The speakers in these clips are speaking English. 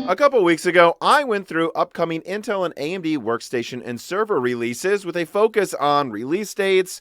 A couple weeks ago, I went through upcoming Intel and AMD workstation and server releases with a focus on release dates,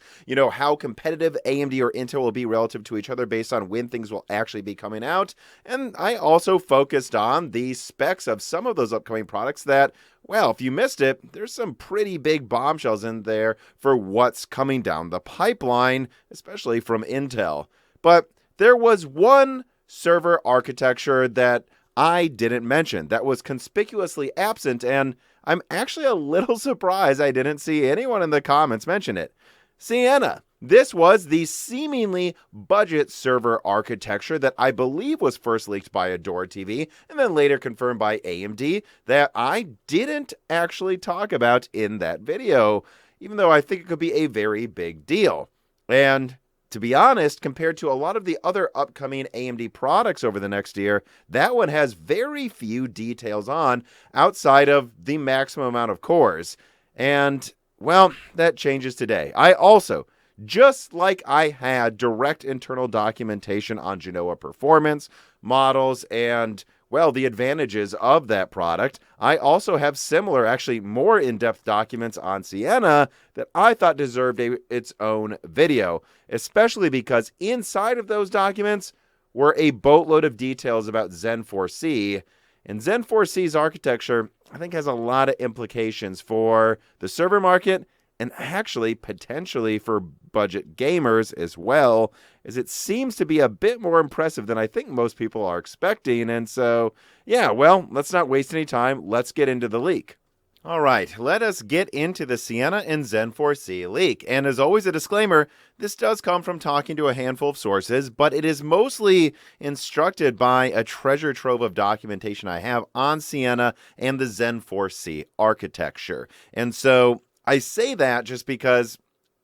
how competitive AMD or Intel will be relative to each other based on when things will actually be coming out. And I also focused on the specs of some of those upcoming products that, well, if you missed it, there's some pretty big bombshells in there for what's coming down the pipeline, especially from Intel. But there was one server architecture that I didn't mention that was conspicuously absent, and I'm actually a little surprised I didn't see anyone in the comments mention it. Siena. This was the seemingly budget server architecture that I believe was first leaked by Adora TV and then later confirmed by AMD that I didn't actually talk about in that video, even though I think it could be a very big deal. And to be honest, compared to a lot of the other upcoming AMD products over the next year, that one has very few details on outside of the maximum amount of cores. And, well, that changes today. I also, just like I had direct internal documentation on Genoa performance, models, and, well, the advantages of that product, I also have similar, actually more in-depth documents on Siena that I thought deserved its own video, especially because inside of those documents were a boatload of details about Zen 4C. And Zen 4C's architecture, I think, has a lot of implications for the server market and actually potentially for budget gamers as well, as it seems to be a bit more impressive than I think most people are expecting. And so, yeah, well, let's not waste any time. Let's get into the leak. All right, let us get into the Siena and Zen 4C leak. And as always, a disclaimer, this does come from talking to a handful of sources, but it is mostly instructed by a treasure trove of documentation I have on Siena and the Zen 4C architecture. And so I say that just because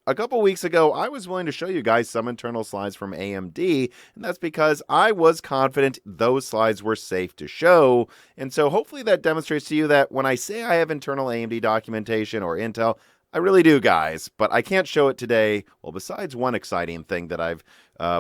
a couple weeks ago, I was willing to show you guys some internal slides from AMD, and that's because I was confident those slides were safe to show. And so hopefully that demonstrates to you that when I say I have internal AMD documentation or Intel, I really do, guys, but I can't show it today. Well, besides one exciting thing that I've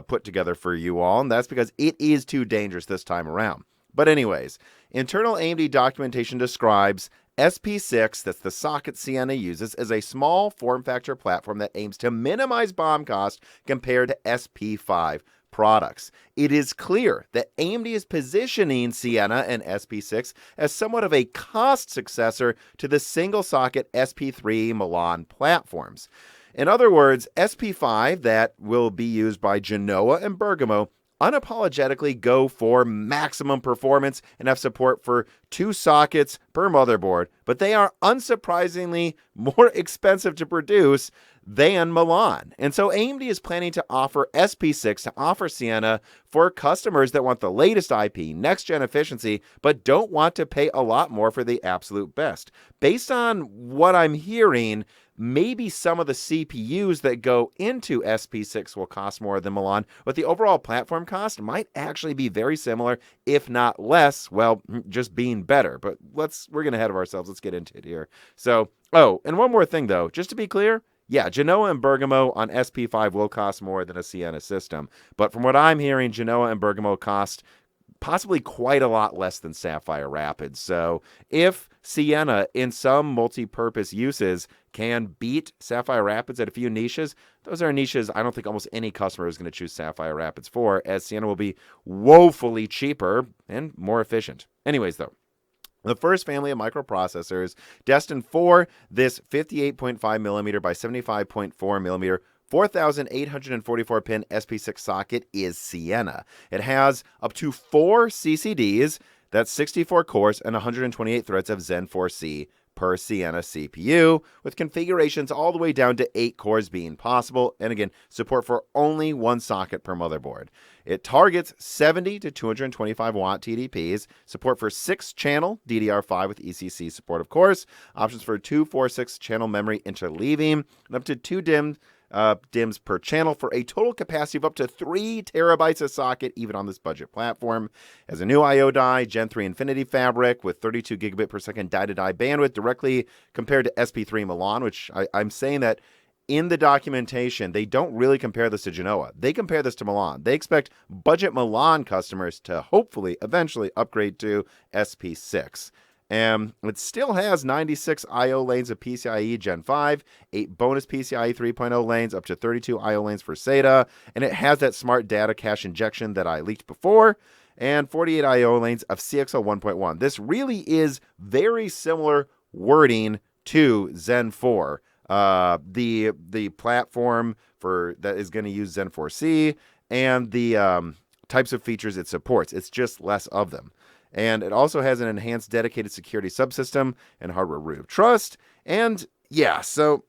put together for you all, and that's because it is too dangerous this time around. But anyways, internal AMD documentation describes SP6, that's the socket Siena uses, is a small form factor platform that aims to minimize BOM cost compared to SP5 products. It is clear that AMD is positioning Siena and SP6 as somewhat of a cost successor to the single socket SP3 Milan platforms. In other words, SP5 that will be used by Genoa and Bergamo unapologetically go for maximum performance and have support for 2 sockets per motherboard, but they are unsurprisingly more expensive to produce than Milan. And so AMD is planning to offer SP6 to offer Siena for customers that want the latest IP, next-gen efficiency, but don't want to pay a lot more for the absolute best. Based on what I'm hearing, maybe some of the CPUs that go into SP6 will cost more than Milan, but the overall platform cost might actually be very similar, if not less, well, just being better. But we're getting ahead of ourselves. Let's get into it here. So, and one more thing though, just to be clear, yeah, Genoa and Bergamo on SP5 will cost more than a Siena system. But from what I'm hearing, Genoa and Bergamo cost possibly quite a lot less than Sapphire Rapids. So if Siena in some multi-purpose uses can beat Sapphire Rapids at a few niches, those are niches I don't think almost any customer is going to choose Sapphire Rapids for, as Siena will be woefully cheaper and more efficient. Anyways, though, the first family of microprocessors destined for this 58.5mm by 75.4mm 4,844 pin SP6 socket is Siena. It has up to 4 CCDs, that's 64 cores and 128 threads of Zen 4C per Siena CPU, with configurations all the way down to 8 cores being possible, and again, support for only 1 socket per motherboard. It targets 70 to 225 watt TDPs, support for 6-channel DDR5 with ECC support, of course, options for 246 channel memory interleaving, and up to 2 DIMMs per channel for a total capacity of up to 3 terabytes a socket, even on this budget platform. As a new I/O die, Gen 3 Infinity Fabric with 32 gigabit per second die-to-die bandwidth directly compared to SP3 Milan, which I'm saying that in the documentation, they don't really compare this to Genoa. They compare this to Milan. They expect budget Milan customers to hopefully eventually upgrade to SP6. And it still has 96 I/O lanes of PCIe Gen 5, 8 bonus PCIe 3.0 lanes, up to 32 I/O lanes for SATA, and it has that smart data cache injection that I leaked before, and 48 I/O lanes of CXL 1.1. This really is very similar wording to Zen 4. The platform for that is going to use Zen 4C, and the types of features it supports. It's just less of them. And it also has an enhanced dedicated security subsystem and hardware root of trust. And yeah, so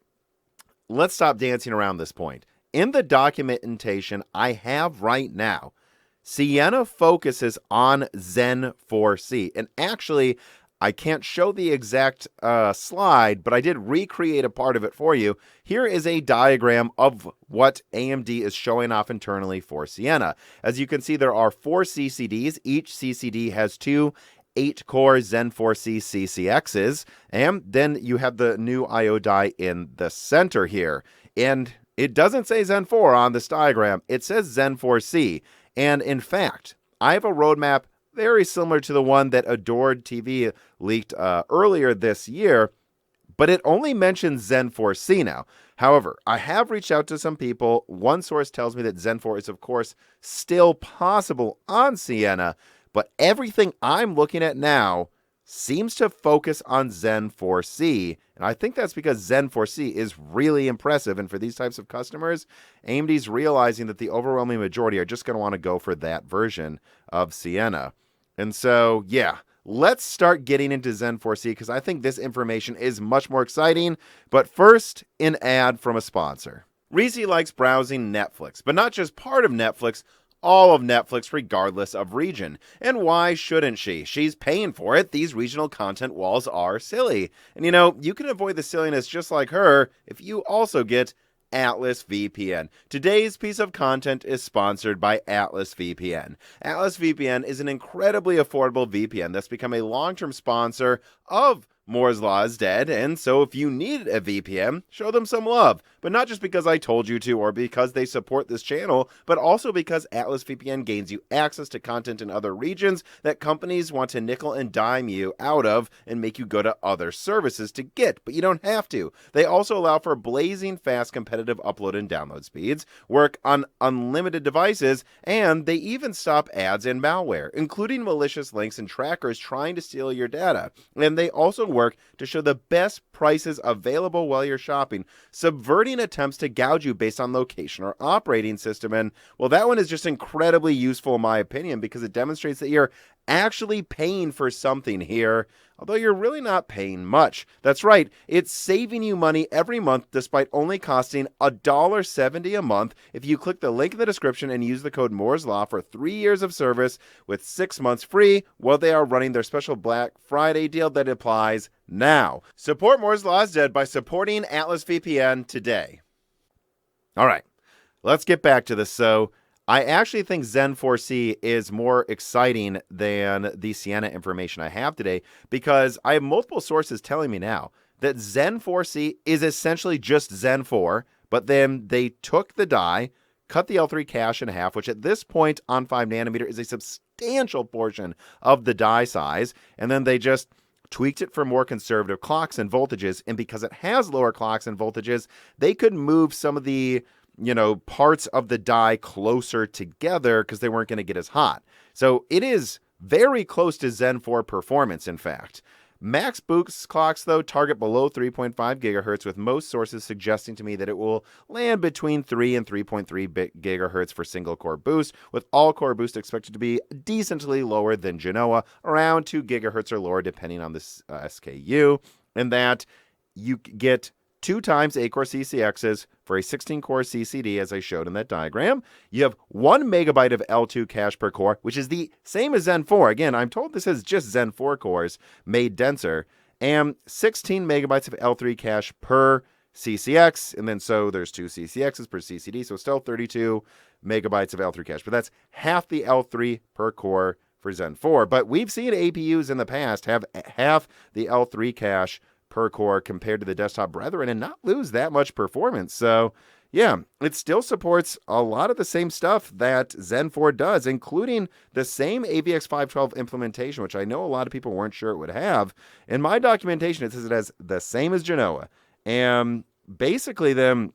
let's stop dancing around this point. In the documentation I have right now, Siena focuses on Zen 4C. And actually, I can't show the exact slide, but I did recreate a part of it for you. Here is a diagram of what AMD is showing off internally for Siena. As you can see, there are 4 CCDs. Each CCD has 2 8-core Zen 4C CCXs, and then you have the new I/O die in the center here. And it doesn't say Zen 4 on this diagram. It says Zen 4C. And in fact, I have a roadmap very similar to the one that Adored TV leaked earlier this year, but it only mentions Zen 4C now. However, I have reached out to some people. One source tells me that Zen 4 is, of course, still possible on Siena, but everything I'm looking at now seems to focus on Zen 4C, and I think that's because Zen 4C is really impressive, and for these types of customers, AMD's realizing that the overwhelming majority are just going to want to go for that version of Siena. And so, yeah, let's start getting into Zen 4C because I think this information is much more exciting. But first, an ad from a sponsor. Reese likes browsing Netflix, but not just part of Netflix, all of Netflix regardless of region. And why shouldn't she? She's paying for it. These regional content walls are silly. And you know, you can avoid the silliness just like her if you also get Atlas VPN. Today's piece of content is sponsored by Atlas VPN. Atlas VPN is an incredibly affordable VPN that's become a long-term sponsor of Moore's Law is Dead, and so if you need a VPN, show them some love. But not just because I told you to or because they support this channel, but also because Atlas VPN gains you access to content in other regions that companies want to nickel and dime you out of and make you go to other services to get, but you don't have to. They also allow for blazing fast competitive upload and download speeds, work on unlimited devices, and they even stop ads and malware, including malicious links and trackers trying to steal your data. And they also work to show the best prices available while you're shopping, subverting attempts to gouge you based on location or operating system. And well, that one is just incredibly useful in my opinion because it demonstrates that you're actually paying for something here, although you're really not paying much. That's right, it's saving you money every month despite only costing $1.70 a month if you click the link in the description and use the code Moore's Law for 3 years of service with 6 months free while they are running their special Black Friday deal that applies now. Support Moore's Law is Dead by supporting Atlas VPN today. All right, let's get back to this. So I actually think Zen 4C is more exciting than the Siena information I have today because I have multiple sources telling me now that Zen 4C is essentially just Zen 4, but then they took the die, cut the L3 cache in half, which at this point on 5nm is a substantial portion of the die size, and then they just tweaked it for more conservative clocks and voltages, and because it has lower clocks and voltages, they could move some of the parts of the die closer together because they weren't going to get as hot. So it is very close to Zen 4 performance, in fact. Max boost clocks, though, target below 3.5 gigahertz, with most sources suggesting to me that it will land between 3 and 3.3 gigahertz for single-core boost, with all-core boost expected to be decently lower than Genoa, around 2 gigahertz or lower, depending on the SKU, and that you get 2 times 8-core CCXs for a 16-core CCD, as I showed in that diagram. You have 1 megabyte of L2 cache per core, which is the same as Zen 4. Again, I'm told this is just Zen 4 cores made denser, and 16 megabytes of L3 cache per CCX, and then so there's 2 CCXs per CCD, so still 32 megabytes of L3 cache, but that's half the L3 per core for Zen 4. But we've seen APUs in the past have half the L3 cache per core compared to the desktop brethren and not lose that much performance. So yeah, it still supports a lot of the same stuff that Zen 4 does, including the same AVX 512 implementation, which I know a lot of people weren't sure it would have. In my documentation, it says it has the same as Genoa. And basically then,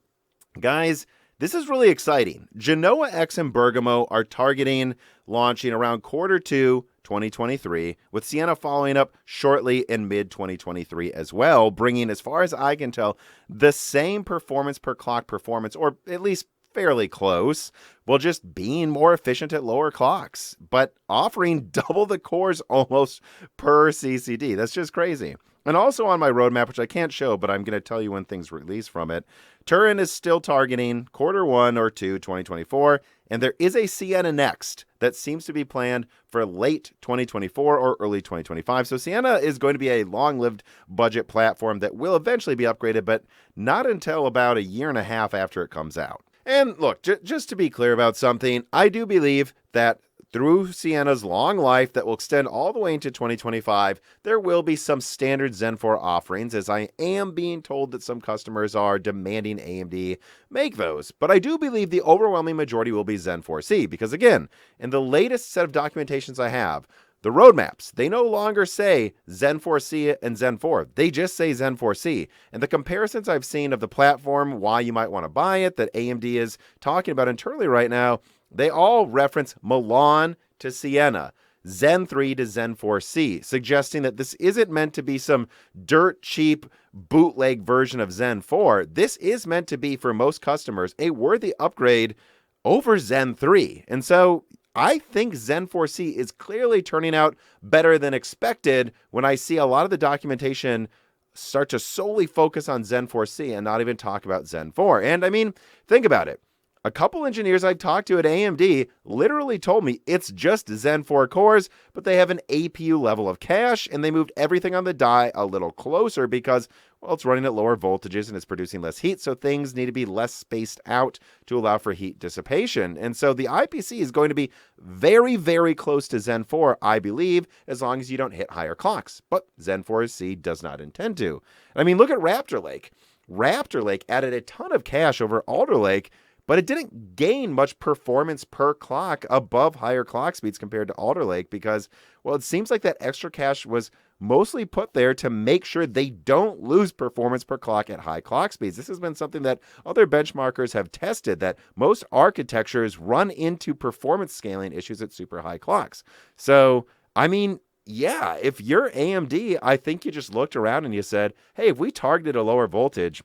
guys, this is really exciting. Genoa-X and Bergamo are targeting launching around Q2 2023, with Siena following up shortly in mid-2023 as well, bringing, as far as I can tell, the same performance per clock performance, or at least fairly close, while just being more efficient at lower clocks, but offering double the cores almost per CCD. That's just crazy. And also on my roadmap, which I can't show, but I'm going to tell you when things release from it, Turin is still targeting Q1 or Q2 2024, and there is a Siena-Next that seems to be planned for late 2024 or early 2025. So Siena is going to be a long-lived budget platform that will eventually be upgraded, but not until about a year and a half after it comes out. And look, just to be clear about something, I do believe that through Siena's long life that will extend all the way into 2025, there will be some standard Zen 4 offerings, as I am being told that some customers are demanding AMD make those. But I do believe the overwhelming majority will be Zen 4C, because again, in the latest set of documentations I have, the roadmaps, they no longer say Zen 4C and Zen 4. They just say Zen 4C. And the comparisons I've seen of the platform, why you might want to buy it, that AMD is talking about internally right now, they all reference Milan to Siena, Zen 3 to Zen 4C, suggesting that this isn't meant to be some dirt cheap bootleg version of Zen 4. This is meant to be, for most customers, a worthy upgrade over Zen 3. And so I think Zen 4C is clearly turning out better than expected when I see a lot of the documentation start to solely focus on Zen 4C and not even talk about Zen 4. And I mean, think about it. A couple engineers I've talked to at AMD literally told me it's just Zen 4 cores, but they have an APU level of cache, and they moved everything on the die a little closer because, well, it's running at lower voltages and it's producing less heat, so things need to be less spaced out to allow for heat dissipation. And so the IPC is going to be very, very close to Zen 4, I believe, as long as you don't hit higher clocks. But Zen 4C does not intend to. I mean, look at Raptor Lake. Raptor Lake added a ton of cache over Alder Lake, but it didn't gain much performance per clock above higher clock speeds compared to Alder Lake because, well, it seems like that extra cache was mostly put there to make sure they don't lose performance per clock at high clock speeds. This has been something that other benchmarkers have tested, that most architectures run into performance scaling issues at super high clocks. So, I mean, yeah, if you're AMD, I think you just looked around and you said, hey, if we targeted a lower voltage,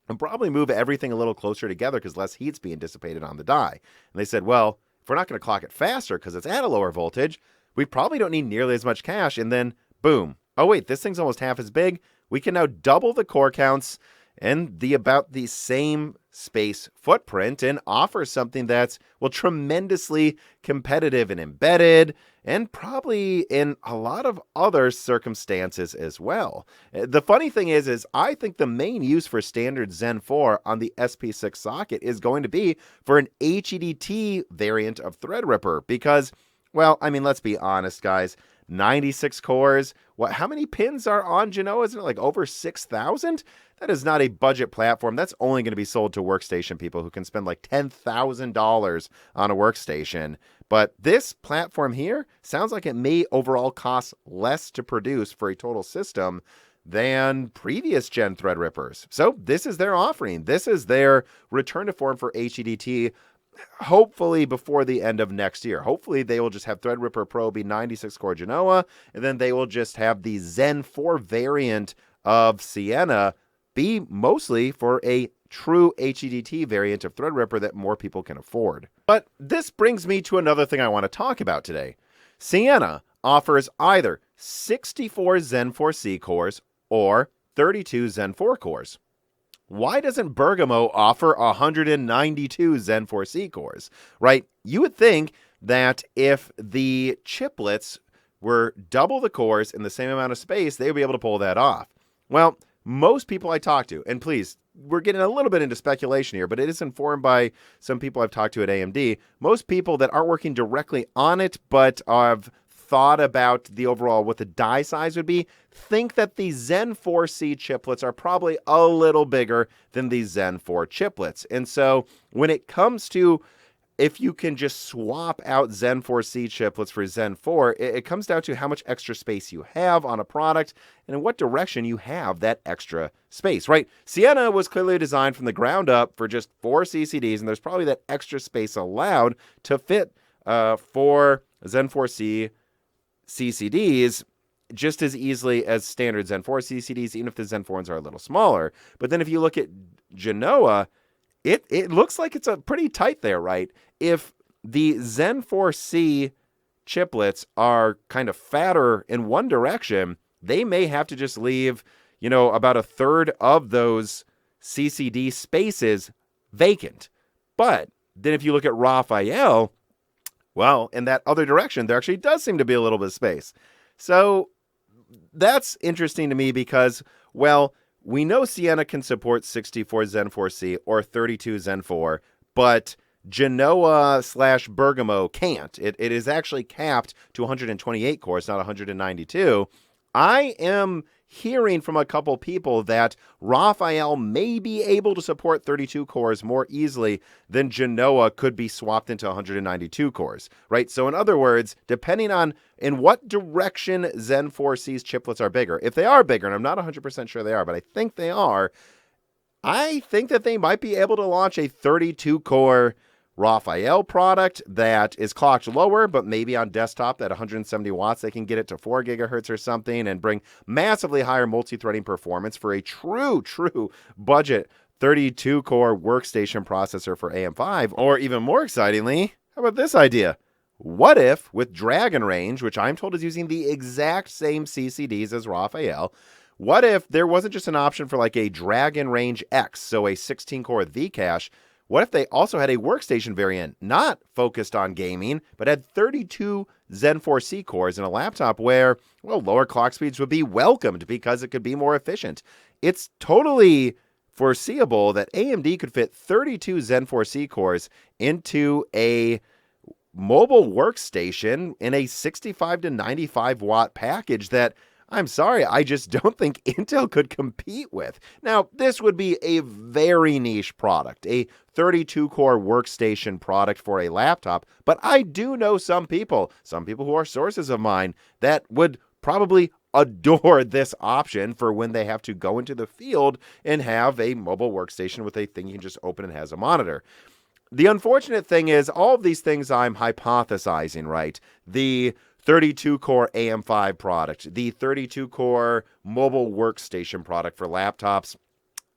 and probably move everything a little closer together because less heat's being dissipated on the die. And they said, well, if we're not going to clock it faster because it's at a lower voltage, we probably don't need nearly as much cache. And then, boom. Oh, wait, this thing's almost half as big. We can now double the core counts and about the same space footprint and offer something that's, well, tremendously competitive and embedded, and probably in a lot of other circumstances as well. The funny thing is I think the main use for standard Zen 4 on the SP6 socket is going to be for an HEDT variant of Threadripper because, well, I mean, let's be honest, guys. 96 cores. How many pins are on Genoa? Isn't it like over 6,000? That is not a budget platform. That's only going to be sold to workstation people who can spend like $10,000 on a workstation. But this platform here sounds like it may overall cost less to produce for a total system than previous gen Threadrippers. So this is their offering. This is their return to form for HEDT, hopefully before the end of next year. Hopefully they will just have Threadripper Pro be 96 core Genoa, and then they will just have the Zen 4 variant of Siena be mostly for a true HEDT variant of Threadripper that more people can afford. But this brings me to another thing I want to talk about today. Siena offers either 64 Zen 4C cores or 32 Zen 4 cores. Why doesn't Bergamo offer 192 Zen 4C cores, right? You would think that if the chiplets were double the cores in the same amount of space, they would be able to pull that off. Well, most people I talk to, and please, we're getting a little bit into speculation here, but it is informed by some people I've talked to at AMD. Most people that aren't working directly on it, but have thought about the overall what the die size would be, think that the Zen 4C chiplets are probably a little bigger than the Zen 4 chiplets. And so when it comes to if you can just swap out Zen 4C chiplets for Zen 4, it comes down to how much extra space you have on a product and in what direction you have that extra space, right? Siena was clearly designed from the ground up for just 4 CCDs, and there's probably that extra space allowed to fit 4 Zen 4C CCDs just as easily as standard Zen 4 CCDs, even if the Zen 4s are a little smaller. But then if you look at Genoa, it looks like it's a pretty tight there, right? If the Zen 4C chiplets are kind of fatter in one direction, they may have to just leave, about a third of those CCD spaces vacant. But then if you look at Raphael, well, in that other direction, there actually does seem to be a little bit of space. So that's interesting to me because, well, we know Siena can support 64 Zen 4C or 32 Zen 4, but Genoa/Bergamo can't. It is actually capped to 128 cores, not 192. I am hearing from a couple people that Raphael may be able to support 32 cores more easily than Genoa could be swapped into 192 cores, right? So in other words, depending on in what direction Zen 4C's chiplets are bigger, if they are bigger, and I'm not 100% sure they are, but I think they are, I think that they might be able to launch a 32-core Raphael product that is clocked lower, but maybe on desktop at 170 watts, they can get it to 4 gigahertz or something and bring massively higher multi-threading performance for a true budget 32-core workstation processor for AM5. Or even more excitingly, how about this idea? What if, with Dragon Range, which I'm told is using the exact same CCDs as Raphael, what if there wasn't just an option for like a Dragon Range X, so a 16-core V-cache? What if they also had a workstation variant, not focused on gaming, but had 32 Zen 4C cores in a laptop where, well, lower clock speeds would be welcomed because it could be more efficient? It's totally foreseeable that AMD could fit 32 Zen 4C cores into a mobile workstation in a 65 to 95 watt package that, I'm sorry, I just don't think Intel could compete with. Now, this would be a very niche product, a 32-core workstation product for a laptop, but I do know some people who are sources of mine, that would probably adore this option for when they have to go into the field and have a mobile workstation with a thing you can just open and has a monitor. The unfortunate thing is, all of these things I'm hypothesizing, right? The 32-core AM5 product, the 32-core mobile workstation product for laptops.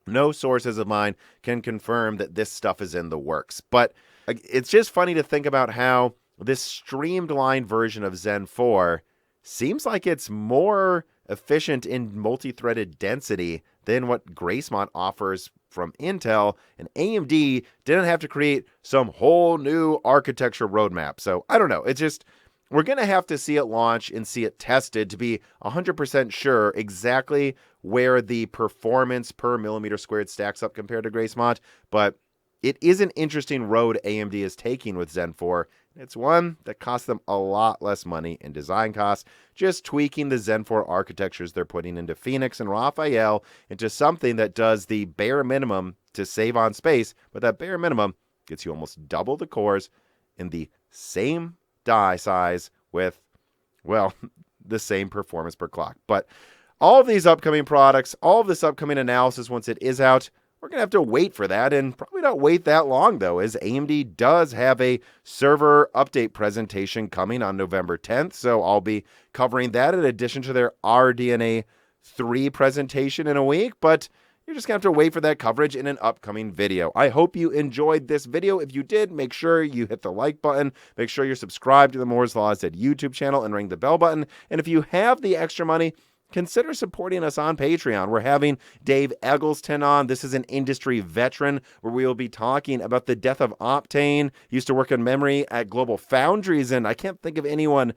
No sources of mine can confirm that this stuff is in the works. But it's just funny to think about how this streamlined version of Zen 4 seems like it's more efficient in multi-threaded density than what Gracemont offers from Intel, and AMD didn't have to create some whole new architecture roadmap. So I don't know. It's just, we're going to have to see it launch and see it tested to be 100% sure exactly where the performance per millimeter squared stacks up compared to Gracemont. But it is an interesting road AMD is taking with Zen 4. It's one that costs them a lot less money in design costs, just tweaking the Zen 4 architectures they're putting into Phoenix and Raphael into something that does the bare minimum to save on space, but that bare minimum gets you almost double the cores in the same die size with, well, the same performance per clock. But all of these upcoming products, all of this upcoming analysis, once it is out, we're going to have to wait for that, and probably not wait that long, though, as AMD does have a server update presentation coming on November 10th, so I'll be covering that in addition to their RDNA 3 presentation in a week, but you're just going to have to wait for that coverage in an upcoming video. I hope you enjoyed this video. If you did, make sure you hit the like button, make sure you're subscribed to the Moore's Law Said YouTube channel, and ring the bell button, and if you have the extra money, consider supporting us on Patreon. We're having Dave Eggleston on. This is an industry veteran where we will be talking about the death of Optane. He used to work in memory at Global Foundries, and I can't think of anyone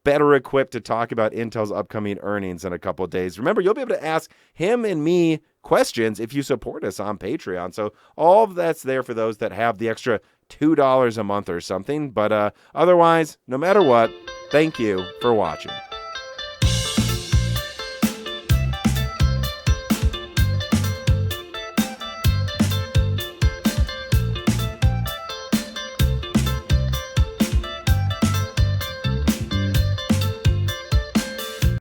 better equipped to talk about Intel's upcoming earnings in a couple of days. Remember, you'll be able to ask him and me questions if you support us on Patreon. So all of that's there for those that have the extra $2 a month or something. But otherwise, no matter what, Thank you for watching.